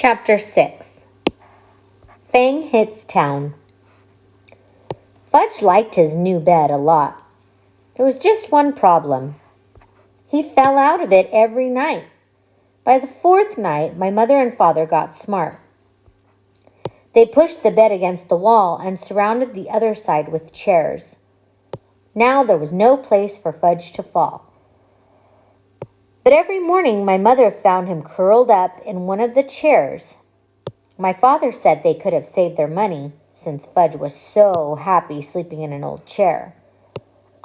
Chapter 6. Fang Hits Town. Fudge liked his new bed a lot. There was just one problem. He fell out of it every night. By the fourth night, my mother and father got smart. They pushed the bed against the wall and surrounded the other side with chairs. Now there was no place for Fudge to fall. But every morning my mother found him curled up in one of the chairs. My father said they could have saved their money since Fudge was so happy sleeping in an old chair.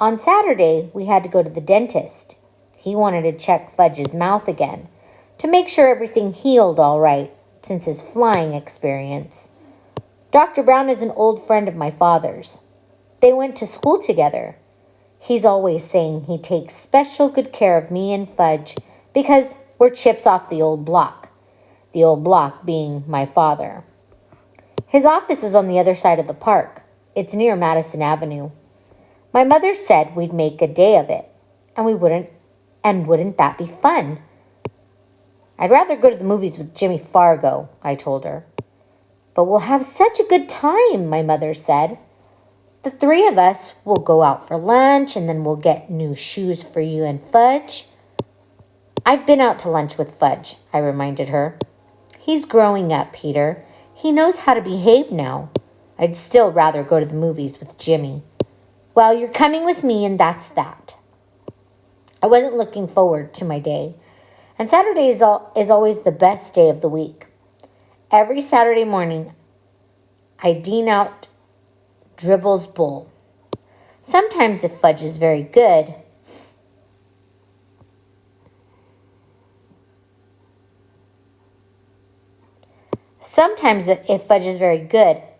On Saturday, we had to go to the dentist. He wanted to check Fudge's mouth again to make sure everything healed all right since his flying experience. Dr. Brown is an old friend of my father's. They went to school together. He's always saying he takes special good care of me and Fudge because we're chips off the old block being my father. His office is on the other side of the park. It's near Madison Avenue. My mother said we'd make a day of it, and wouldn't that be fun? I'd rather go to the movies with Jimmy Fargo, I told her. But we'll have such a good time, my mother said. The three of us will go out for lunch, and then we'll get new shoes for you and Fudge. I've been out to lunch with Fudge, I reminded her. He's growing up, Peter. He knows how to behave now. I'd still rather go to the movies with Jimmy. Well, you're coming with me, and that's that. I wasn't looking forward to my day, and Saturday is always the best day of the week. Every Saturday morning, I dean out Dribble's bowl. Sometimes if Fudge is very good,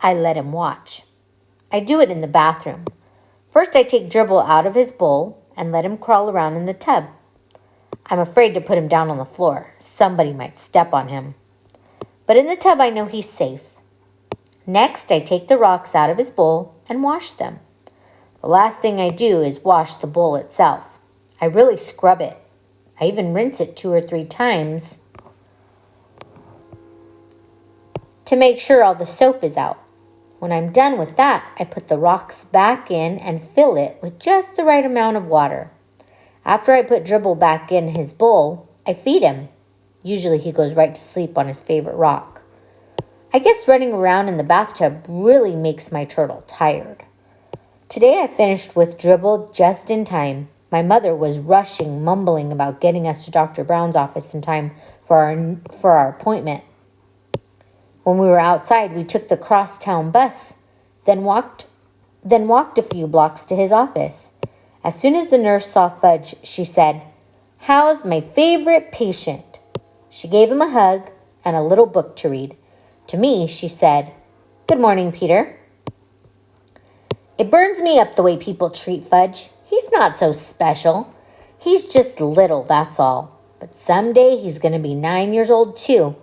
I let him watch. I do it in the bathroom. First, I take Dribble out of his bowl and let him crawl around in the tub. I'm afraid to put him down on the floor. Somebody might step on him. But in the tub, I know he's safe. Next, I take the rocks out of his bowl and wash them. The last thing I do is wash the bowl itself. I really scrub it. I even rinse it 2 or 3 times to make sure all the soap is out. When I'm done with that, I put the rocks back in and fill it with just the right amount of water. After I put Dribble back in his bowl, I feed him. Usually he goes right to sleep on his favorite rock. I guess running around in the bathtub really makes my turtle tired. Today I finished with Dribble just in time. My mother was rushing, mumbling about getting us to Dr. Brown's office in time for our appointment. When we were outside, we took the crosstown bus, then walked a few blocks to his office. As soon as the nurse saw Fudge, she said, "How's my favorite patient?" She gave him a hug and a little book to read. To me, she said, "Good morning, Peter." It burns me up the way people treat Fudge. He's not so special. He's just little, that's all. But someday he's going to be 9 years old, too.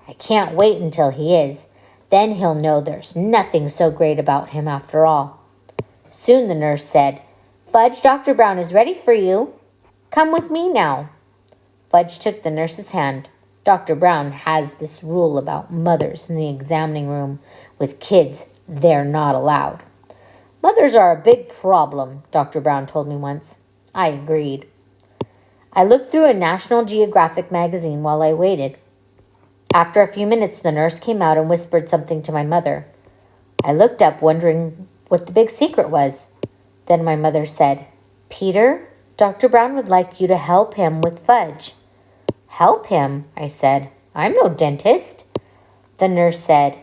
I can't wait until he is. Then he'll know there's nothing so great about him after all. Soon the nurse said, "Fudge, Dr. Brown is ready for you. Come with me now." Fudge took the nurse's hand. Dr. Brown has this rule about mothers in the examining room with kids. They're not allowed. Mothers are a big problem, Dr. Brown told me once. I agreed. I looked through a National Geographic magazine while I waited. After a few minutes, the nurse came out and whispered something to my mother. I looked up, wondering what the big secret was. Then my mother said, "Peter, Dr. Brown would like you to help him with Fudge." "Help him?" I said. "I'm no dentist." The nurse said,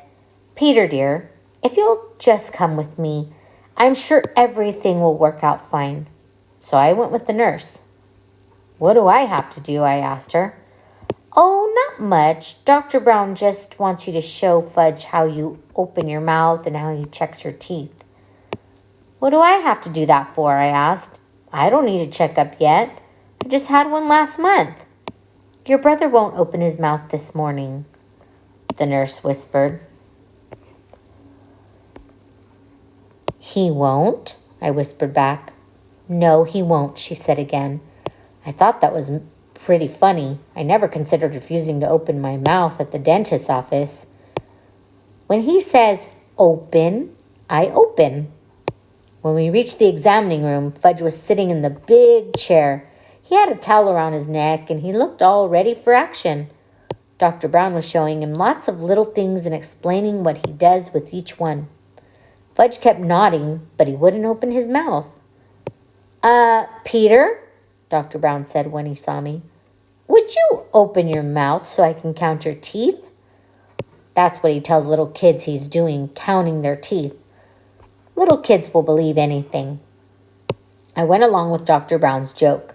"Peter, dear, if you'll just come with me, I'm sure everything will work out fine." So I went with the nurse. "What do I have to do?" I asked her. "Oh, not much. Dr. Brown just wants you to show Fudge how you open your mouth and how he checks your teeth." "What do I have to do that for?" I asked. "I don't need a checkup yet. I just had one last month." "Your brother won't open his mouth this morning," the nurse whispered. "He won't?" I whispered back. "No, he won't," she said again. I thought that was pretty funny. I never considered refusing to open my mouth at the dentist's office. When he says, open, I open. When we reached the examining room, Fudge was sitting in the big chair. He had a towel around his neck, and he looked all ready for action. Dr. Brown was showing him lots of little things and explaining what he does with each one. Fudge kept nodding, but he wouldn't open his mouth. Peter, Dr. Brown said when he saw me, would you open your mouth so I can count your teeth? That's what he tells little kids he's doing, counting their teeth. Little kids will believe anything. I went along with Dr. Brown's joke.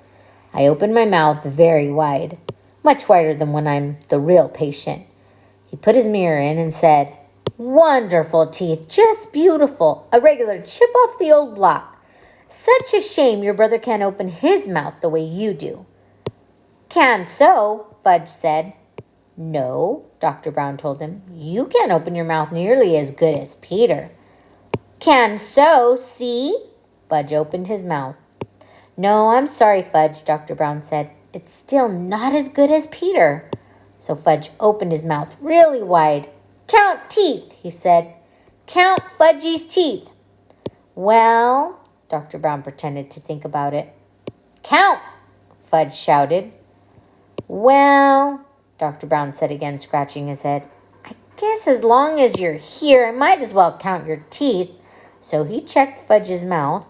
I opened my mouth very wide, much wider than when I'm the real patient. He put his mirror in and said, wonderful teeth, just beautiful, a regular chip off the old block. Such a shame your brother can't open his mouth the way you do. Can so, Fudge said. No, Dr. Brown told him, you can't open your mouth nearly as good as Peter. Can so, see? Fudge opened his mouth. No, I'm sorry, Fudge, Dr. Brown said. It's still not as good as Peter. So Fudge opened his mouth really wide. Count teeth, he said. Count Fudgy's teeth. Well, Dr. Brown pretended to think about it. Count, Fudge shouted. Well, Dr. Brown said again, scratching his head. I guess as long as you're here, I might as well count your teeth. So he checked Fudge's mouth.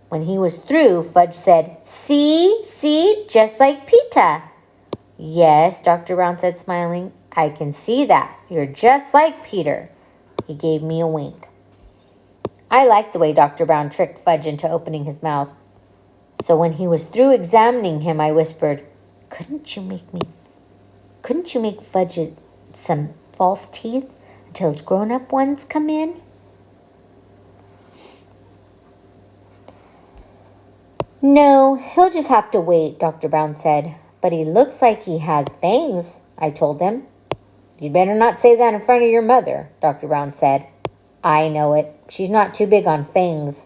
When he was through, Fudge said, see, just like Peter. Yes, Dr. Brown said, smiling. I can see that. You're just like Peter. He gave me a wink. I liked the way Dr. Brown tricked Fudge into opening his mouth. So when he was through examining him, I whispered, Couldn't you make Fudge some false teeth until his grown-up ones come in? No, he'll just have to wait, Dr. Brown said. But he looks like he has fangs, I told him. You'd better not say that in front of your mother, Dr. Brown said. I know it. She's not too big on fangs.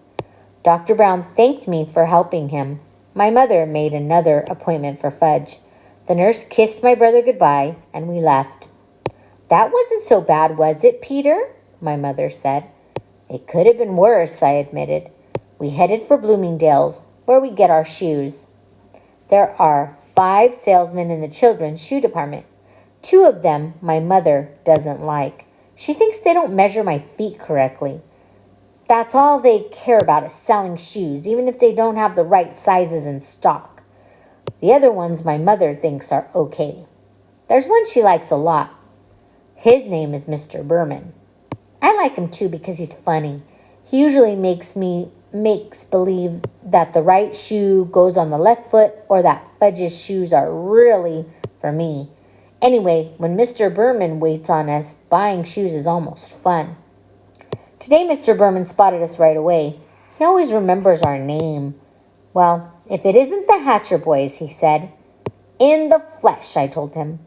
Dr. Brown thanked me for helping him. My mother made another appointment for Fudge. The nurse kissed my brother goodbye, and we left. That wasn't so bad, was it, Peter? My mother said. It could have been worse, I admitted. We headed for Bloomingdale's, where we get our shoes. There are 5 salesmen in the children's shoe department. 2 of them my mother doesn't like. She thinks they don't measure my feet correctly. That's all they care about is selling shoes, even if they don't have the right sizes in stock. The other ones my mother thinks are okay. There's one she likes a lot. His name is Mr. Berman. I like him too because he's funny. He usually makes believe that the right shoe goes on the left foot or that Fudge's shoes are really for me. Anyway, when Mr. Berman waits on us, buying shoes is almost fun. Today, Mr. Berman spotted us right away. He always remembers our name. Well, if it isn't the Hatcher boys, he said. In the flesh, I told him.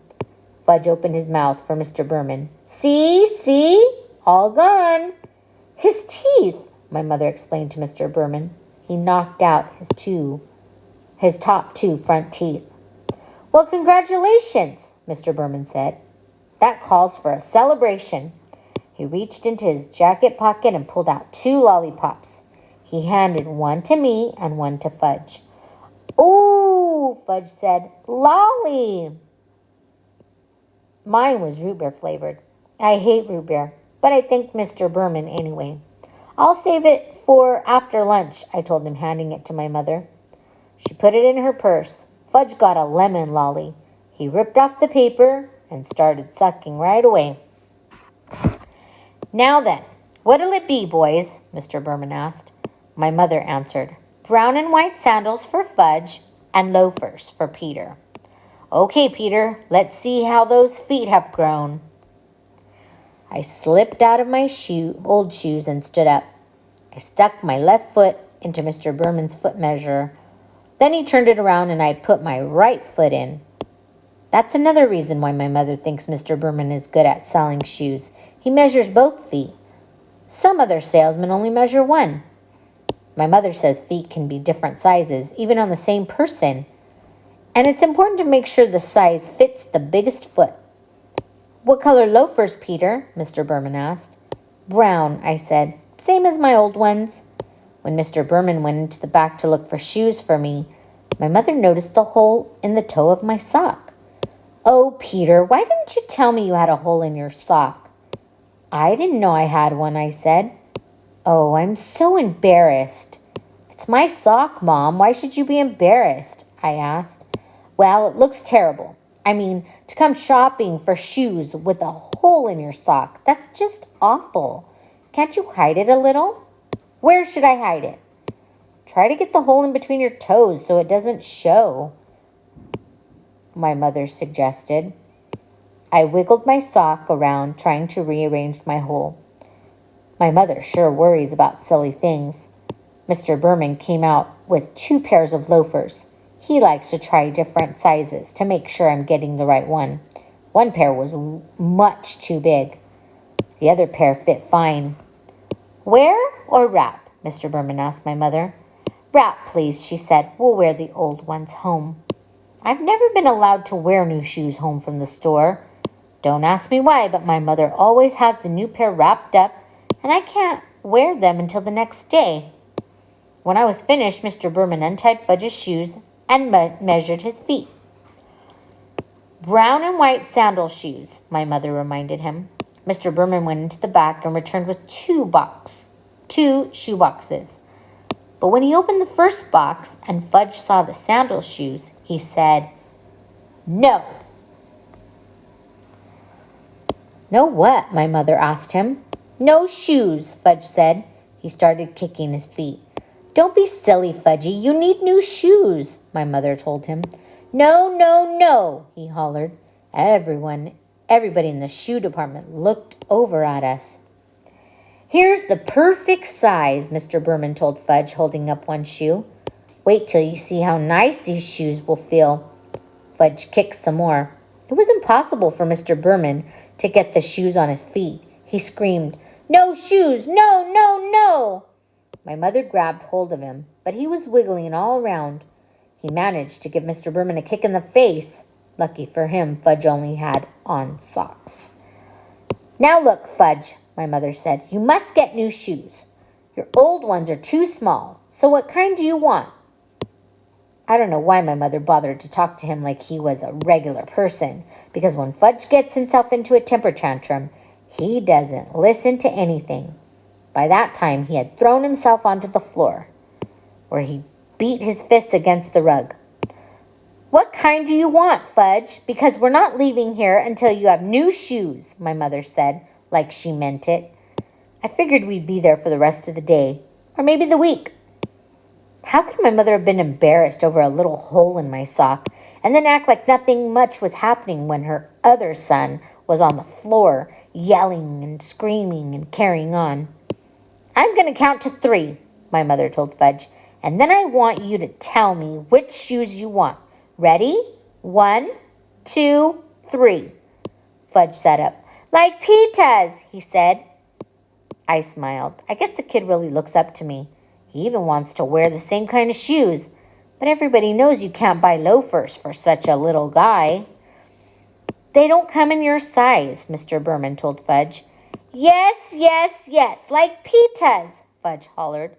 Fudge opened his mouth for Mr. Berman. See, all gone. His teeth, my mother explained to Mr. Berman. He knocked out his top 2 front teeth. Well, congratulations, Mr. Berman said. That calls for a celebration. He reached into his jacket pocket and pulled out 2 lollipops. He handed one to me and one to Fudge. Ooh, Fudge said, lolly. Mine was root beer flavored. I hate root beer, but I thanked Mr. Berman anyway. I'll save it for after lunch, I told him, handing it to my mother. She put it in her purse. Fudge got a lemon lolly. He ripped off the paper and started sucking right away. Now then, what'll it be, boys? Mr. Berman asked. My mother answered, brown and white sandals for Fudge and loafers for Peter. Okay, Peter, let's see how those feet have grown. I slipped out of my old shoes and stood up. I stuck my left foot into Mr. Berman's foot measure. Then he turned it around and I put my right foot in. That's another reason why my mother thinks Mr. Berman is good at selling shoes. He measures both feet. Some other salesmen only measure one. My mother says feet can be different sizes, even on the same person. And it's important to make sure the size fits the biggest foot. What color loafers, Peter? Mr. Berman asked. Brown, I said. Same as my old ones. When Mr. Berman went into the back to look for shoes for me, my mother noticed the hole in the toe of my sock. Oh, Peter, why didn't you tell me you had a hole in your sock? I didn't know I had one, I said. Oh, I'm so embarrassed. It's my sock, Mom. Why should you be embarrassed? I asked. Well, it looks terrible. I mean, to come shopping for shoes with a hole in your sock, that's just awful. Can't you hide it a little? Where should I hide it? Try to get the hole in between your toes so it doesn't show, my mother suggested. I wiggled my sock around, trying to rearrange my hole. My mother sure worries about silly things. Mr. Berman came out with 2 pairs of loafers. He likes to try different sizes to make sure I'm getting the right one. One pair was much too big. The other pair fit fine. Wear or wrap? Mr. Berman asked my mother. Wrap, please, she said. We'll wear the old ones home. I've never been allowed to wear new shoes home from the store. Don't ask me why, but my mother always has the new pair wrapped up, and I can't wear them until the next day. When I was finished, Mr. Berman untied Fudge's shoes and measured his feet. Brown and white sandal shoes, my mother reminded him. Mr. Berman went into the back and returned with 2 shoe boxes. But when he opened the first box and Fudge saw the sandal shoes, he said, No. No what? My mother asked him. No shoes, Fudge said. He started kicking his feet. Don't be silly, Fudgy. You need new shoes, my mother told him. No, no, no, he hollered. Everybody in the shoe department looked over at us. Here's the perfect size, Mr. Berman told Fudge, holding up one shoe. Wait till you see how nice these shoes will feel. Fudge kicked some more. It was impossible for Mr. Berman to get the shoes on his feet. He screamed, No shoes! No, no, no! My mother grabbed hold of him, but he was wiggling all around. He managed to give Mr. Berman a kick in the face. Lucky for him, Fudge only had on socks. Now look, Fudge, my mother said, you must get new shoes. Your old ones are too small, so what kind do you want? I don't know why my mother bothered to talk to him like he was a regular person, because when Fudge gets himself into a temper tantrum, he doesn't listen to anything. By that time, he had thrown himself onto the floor, where he beat his fists against the rug. What kind do you want, Fudge? Because we're not leaving here until you have new shoes, my mother said, like she meant it. I figured we'd be there for the rest of the day, or maybe the week. How could my mother have been embarrassed over a little hole in my sock and then act like nothing much was happening when her other son was on the floor, yelling and screaming and carrying on? I'm going to count to 3, my mother told Fudge, and then I want you to tell me which shoes you want. Ready? 1, 2, 3. Fudge sat up. Like Pita's, he said. I smiled. I guess the kid really looks up to me. He even wants to wear the same kind of shoes. But everybody knows you can't buy loafers for such a little guy. They don't come in your size, Mr. Berman told Fudge. Yes, yes, yes, like Pita's, Fudge hollered.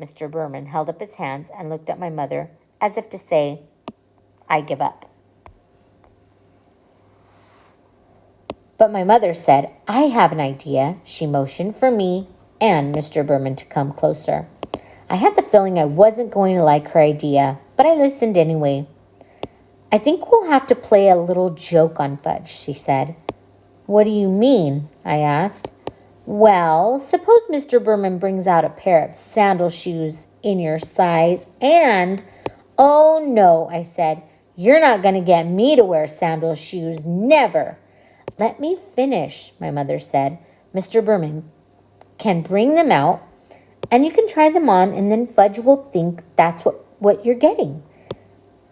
Mr. Berman held up his hands and looked at my mother as if to say, I give up. But my mother said, I have an idea. She motioned for me and Mr. Berman to come closer. I had the feeling I wasn't going to like her idea, but I listened anyway. I think we'll have to play a little joke on Fudge, she said. What do you mean? I asked. Well, suppose Mr. Berman brings out a pair of sandal shoes in your size and... Oh, no, I said. You're not going to get me to wear sandal shoes. Never. Let me finish, my mother said. Mr. Berman can bring them out, and you can try them on, and then Fudge will think that's what you're getting.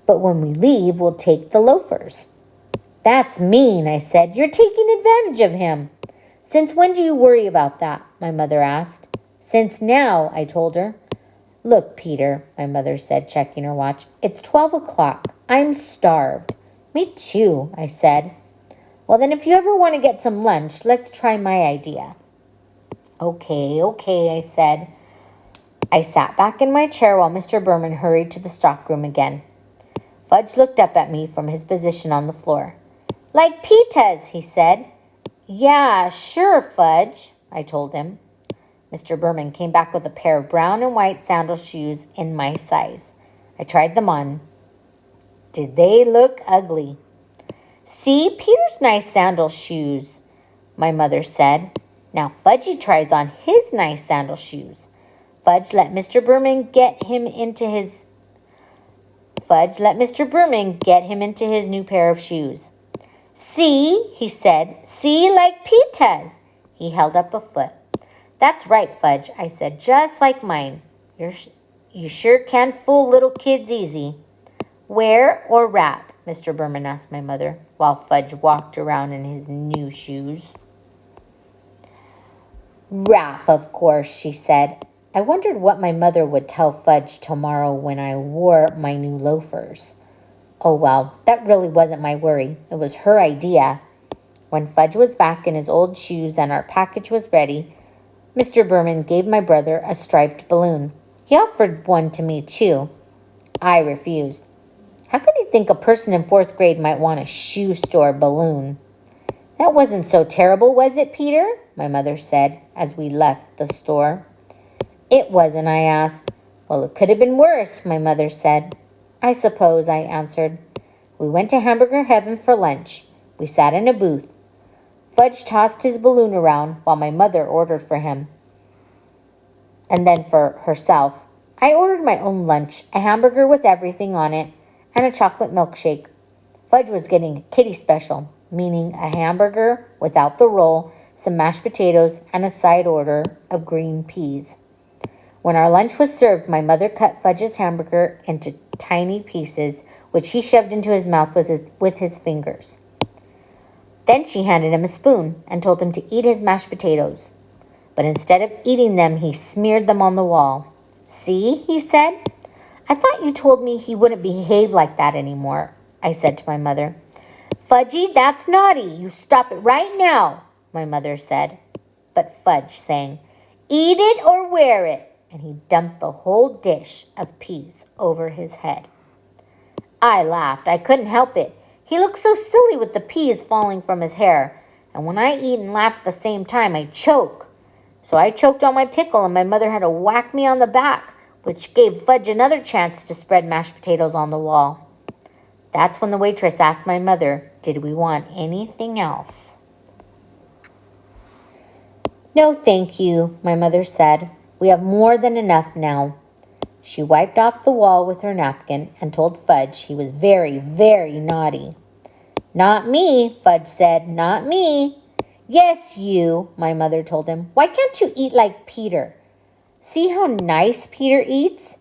But when we leave, we'll take the loafers. That's mean, I said. You're taking advantage of him. Since when do you worry about that? My mother asked. Since now, I told her. Look, Peter, my mother said, checking her watch. It's 12 o'clock. I'm starved." "Me too," I said. "Well, then if you ever want to get some lunch, let's try my idea." Okay, I said. I sat back in my chair while Mr. Berman hurried to the stockroom again. Fudge looked up at me from his position on the floor. "Like pitas," he said. "Yeah, sure, Fudge," I told him. Mr. Berman came back with a pair of brown and white sandal shoes in my size. I tried them on. Did they look ugly? "See, Peter's nice sandal shoes," my mother said. Now Fudgy tries on his nice sandal shoes. Fudge let Mr. Berman get him into his new pair of shoes. "See," he said. "See, like pitas." He held up a foot. "That's right, Fudge," I said, "just like mine. You sure can fool little kids easy." "Wear or wrap?" Mr. Berman asked my mother, while Fudge walked around in his new shoes. "Wrap, of course," she said. I wondered what my mother would tell Fudge tomorrow when I wore my new loafers. Oh well, that really wasn't my worry. It was her idea. When Fudge was back in his old shoes and our package was ready, Mr. Berman gave my brother a striped balloon. He offered one to me too. I refused. How could he think a person in 4th grade might want a shoe store balloon? "That wasn't so terrible, was it, Peter?" my mother said as we left the store. "It wasn't," I asked. "Well, it could have been worse," my mother said. "I suppose," I answered. We went to Hamburger Heaven for lunch. We sat in a booth. Fudge tossed his balloon around while my mother ordered for him. And then for herself. I ordered my own lunch, a hamburger with everything on it, and a chocolate milkshake. Fudge was getting a kiddie special, meaning a hamburger without the roll, some mashed potatoes, and a side order of green peas. When our lunch was served, my mother cut Fudge's hamburger into tiny pieces, which he shoved into his mouth with his fingers. Then she handed him a spoon and told him to eat his mashed potatoes. But instead of eating them, he smeared them on the wall. "See," he said. "I thought you told me he wouldn't behave like that anymore," I said to my mother. "Fudgy, that's naughty. You stop it right now," my mother said. But Fudge sang, "Eat it or wear it," and he dumped the whole dish of peas over his head. I laughed. I couldn't help it. He looked so silly with the peas falling from his hair, and when I eat and laugh at the same time, I choke. So I choked on my pickle, and my mother had to whack me on the back, which gave Fudge another chance to spread mashed potatoes on the wall. That's when the waitress asked my mother, did we want anything else? "No, thank you," my mother said. "We have more than enough now." She wiped off the wall with her napkin and told Fudge he was very, very naughty. "Not me," Fudge said, "not me." "Yes, you," my mother told him. "Why can't you eat like Peter? See how nice Peter eats?"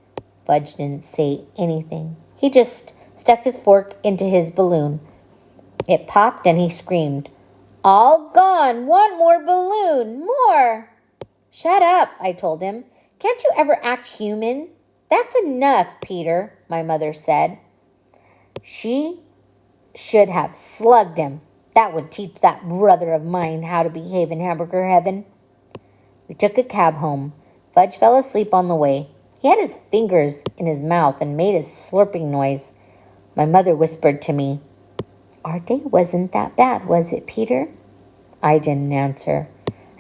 Fudge didn't say anything. He just stuck his fork into his balloon. It popped and he screamed, "All gone! Want more balloon! More!" "Shut up," I told him. "Can't you ever act human?" "That's enough, Peter," my mother said. She should have slugged him. That would teach that brother of mine how to behave in Hamburger Heaven. We took a cab home. Fudge fell asleep on the way. He had his fingers in his mouth and made a slurping noise. My mother whispered to me, "Our day wasn't that bad, was it, Peter?" I didn't answer.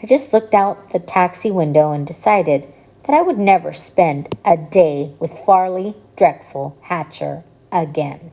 I just looked out the taxi window and decided that I would never spend a day with Farley Drexel Hatcher again.